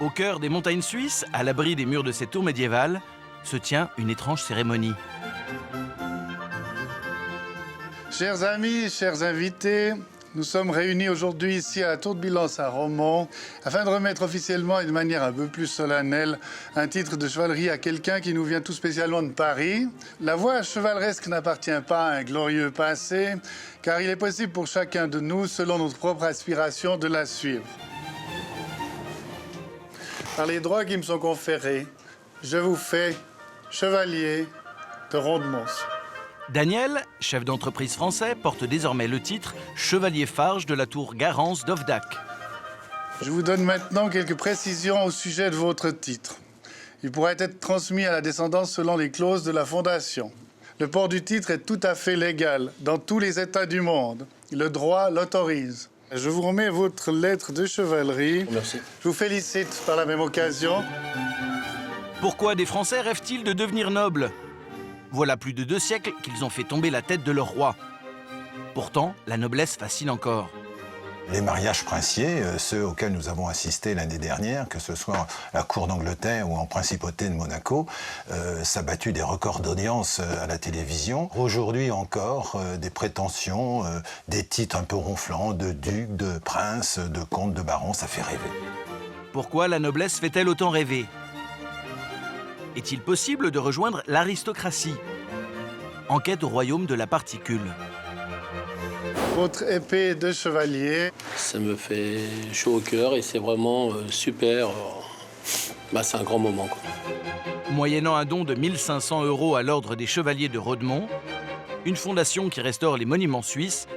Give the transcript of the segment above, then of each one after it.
Au cœur des montagnes suisses, à l'abri des murs de cette tour médiévale, se tient une étrange cérémonie. Chers amis, chers invités, nous sommes réunis aujourd'hui ici à la Tour de Bilance à Romont afin de remettre officiellement et de manière un peu plus solennelle un titre de chevalerie à quelqu'un qui nous vient tout spécialement de Paris. La voie chevaleresque n'appartient pas à un glorieux passé, car il est possible pour chacun de nous, selon notre propre aspiration, de la suivre. Par les droits qui me sont conférés, je vous fais chevalier de Rondemont. Daniel, chef d'entreprise français, porte désormais le titre chevalier farge de la tour Garance d'Ofdac. Je vous donne maintenant quelques précisions au sujet de votre titre. Il pourrait être transmis à la descendance selon les clauses de la Fondation. Le port du titre est tout à fait légal dans tous les États du monde. Le droit l'autorise. Je vous remets votre lettre de chevalerie. Merci. Je vous félicite par la même occasion. Pourquoi des Français rêvent-ils de devenir nobles? Voilà plus de 2 siècles qu'ils ont fait tomber la tête de leur roi. Pourtant, la noblesse fascine encore. Les mariages princiers, ceux auxquels nous avons assisté l'année dernière, que ce soit à la cour d'Angleterre ou en principauté de Monaco, ça a battu des records d'audience à la télévision. Aujourd'hui encore, des prétentions, des titres un peu ronflants de duc, de prince, de comte, de baron, ça fait rêver. Pourquoi la noblesse fait-elle autant rêver? Est-il possible de rejoindre l'aristocratie? Enquête au royaume de la particule. Votre épée de chevalier. Ça me fait chaud au cœur et c'est vraiment super. C'est un grand moment, quoi. Moyennant un don de 1 500 € à l'ordre des Chevaliers de Rodemont, une fondation qui restaure les monuments suisses,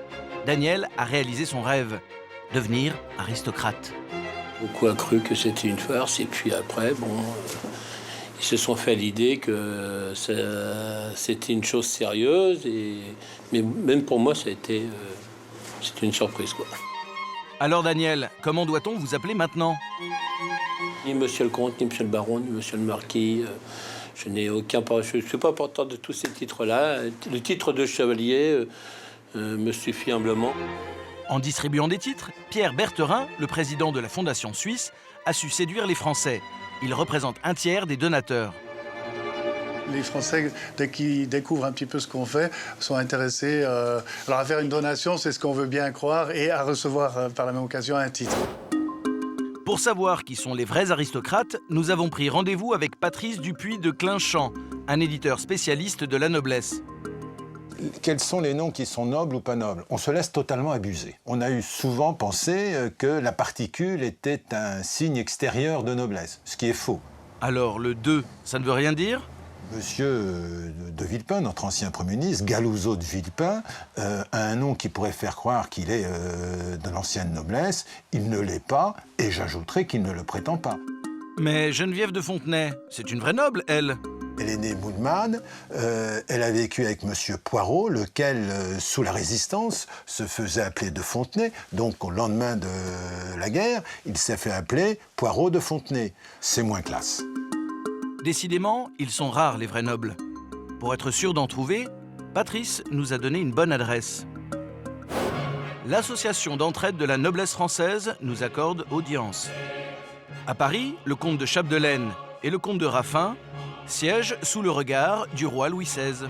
Daniel a réalisé son rêve, devenir aristocrate. Beaucoup a cru que c'était une farce et puis après, ils se sont fait l'idée que c'était une chose sérieuse. Mais même pour moi, c'était une surprise, quoi. Alors Daniel, comment doit-on vous appeler maintenant? Ni monsieur le comte, ni monsieur le baron, ni monsieur le marquis. Je n'ai aucun... Je ne suis pas porteur de tous ces titres-là. Le titre de chevalier me suffit humblement. En distribuant des titres, Pierre Bertherin, le président de la Fondation suisse, a su séduire les Français. Il représente un tiers des donateurs. Les Français, dès qu'ils découvrent un petit peu ce qu'on fait, sont intéressés alors à faire une donation, c'est ce qu'on veut bien croire, et à recevoir par la même occasion un titre. Pour savoir qui sont les vrais aristocrates, nous avons pris rendez-vous avec Patrice Dupuis de Clinchamp, un éditeur spécialiste de la noblesse. Quels sont les noms qui sont nobles ou pas nobles? On se laisse totalement abuser. On a eu souvent pensé que la particule était un signe extérieur de noblesse, ce qui est faux. Alors le 2, ça ne veut rien dire? Monsieur de Villepin, notre ancien Premier ministre, Galouzeau de Villepin, a un nom qui pourrait faire croire qu'il est de l'ancienne noblesse. Il ne l'est pas, et j'ajouterai qu'il ne le prétend pas. Mais Geneviève de Fontenay, c'est une vraie noble, elle. Elle est née Moulman, elle a vécu avec Monsieur Poirot, lequel, sous la Résistance, se faisait appeler de Fontenay. Donc, au lendemain de la guerre, il s'est fait appeler Poirot de Fontenay. C'est moins classe. Décidément, ils sont rares, les vrais nobles. Pour être sûr d'en trouver, Patrice nous a donné une bonne adresse. L'association d'entraide de la noblesse française nous accorde audience. À Paris, le comte de Chapdelaine et le comte de Raffin siègent sous le regard du roi Louis XVI.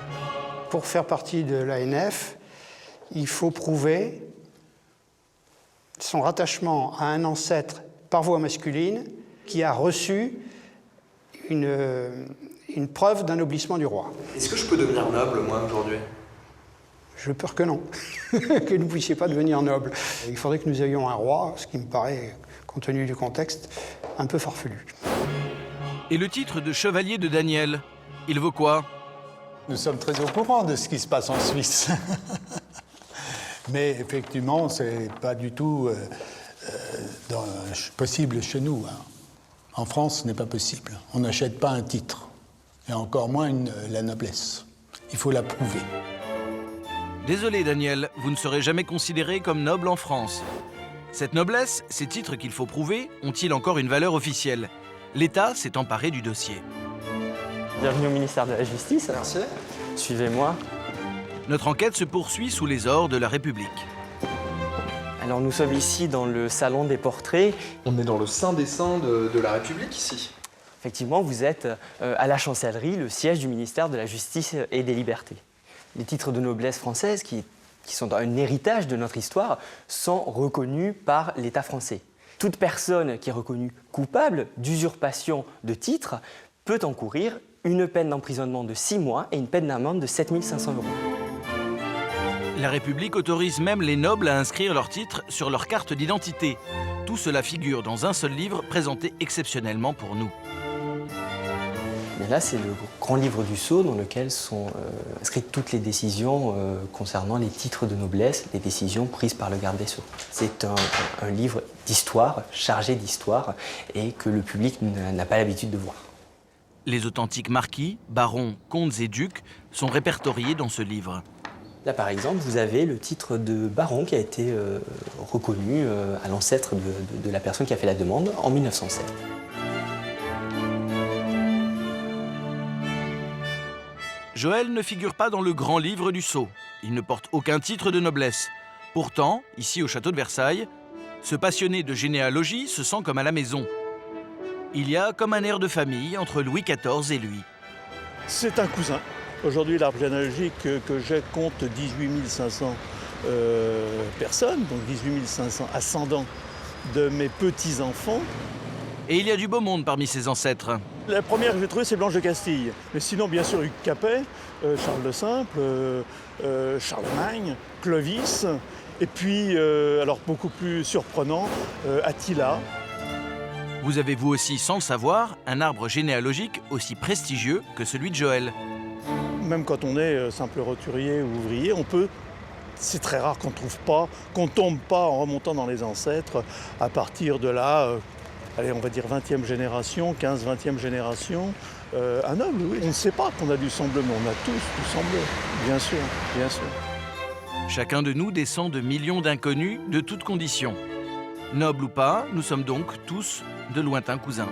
Pour faire partie de l'ANF, il faut prouver son rattachement à un ancêtre par voie masculine qui a reçu une preuve d'anoblissement du roi. Est-ce que je peux devenir noble, moi, aujourd'hui? Je peur que non, que vous ne puissiez pas devenir noble. Il faudrait que nous ayons un roi, ce qui me paraît, compte tenu du contexte, un peu farfelu. Et le titre de chevalier de Daniel, il vaut quoi? Nous sommes très au courant de ce qui se passe en Suisse. Mais effectivement, ce n'est pas du tout possible chez nous. En France, ce n'est pas possible. On n'achète pas un titre, et encore moins la noblesse. Il faut la prouver. Désolé Daniel, vous ne serez jamais considéré comme noble en France. Cette noblesse, ces titres qu'il faut prouver, ont-ils encore une valeur officielle? L'État s'est emparé du dossier. Bienvenue au ministère de la Justice. Merci. Suivez-moi. Notre enquête se poursuit sous les ors de la République. Alors nous sommes ici dans le salon des portraits. On est dans le saint des saints de la République ici. Effectivement, vous êtes à la chancellerie, le siège du ministère de la Justice et des Libertés. Les titres de noblesse française, qui sont un héritage de notre histoire, sont reconnus par l'État français. Toute personne qui est reconnue coupable d'usurpation de titres peut encourir une peine d'emprisonnement de 6 mois et une peine d'amende de 7 500 €. La République autorise même les nobles à inscrire leurs titres sur leur carte d'identité. Tout cela figure dans un seul livre présenté exceptionnellement pour nous. Mais là, c'est le grand livre du sceau dans lequel sont inscrites toutes les décisions concernant les titres de noblesse, les décisions prises par le garde des Sceaux. C'est un livre d'histoire, chargé d'histoire, et que le public n'a pas l'habitude de voir. Les authentiques marquis, barons, comtes et ducs sont répertoriés dans ce livre. Là, par exemple, vous avez le titre de baron qui a été reconnu à l'ancêtre de la personne qui a fait la demande en 1907. Joël ne figure pas dans le grand livre du sceau. Il ne porte aucun titre de noblesse. Pourtant, ici au château de Versailles, ce passionné de généalogie se sent comme à la maison. Il y a comme un air de famille entre Louis XIV et lui. C'est un cousin. Aujourd'hui, l'arbre généalogique que j'ai compte 18 500 personnes, donc 18 500 ascendants de mes petits-enfants. Et il y a du beau monde parmi ses ancêtres. La première que j'ai trouvée, c'est Blanche de Castille. Mais sinon, bien sûr, Hugues Capet, Charles le Simple, Charlemagne, Clovis, et puis, alors beaucoup plus surprenant, Attila. Vous avez vous aussi, sans le savoir, un arbre généalogique aussi prestigieux que celui de Joël. Même quand on est simple roturier ou ouvrier, c'est très rare qu'on trouve pas, qu'on tombe pas en remontant dans les ancêtres à partir de là. Allez, on va dire 20e génération, 15-20e génération, un noble, oui. On ne sait pas qu'on a du sang bleu, mais on a tous du sang bleu, bien sûr, bien sûr. Chacun de nous descend de millions d'inconnus de toutes conditions. Nobles ou pas, nous sommes donc tous de lointains cousins.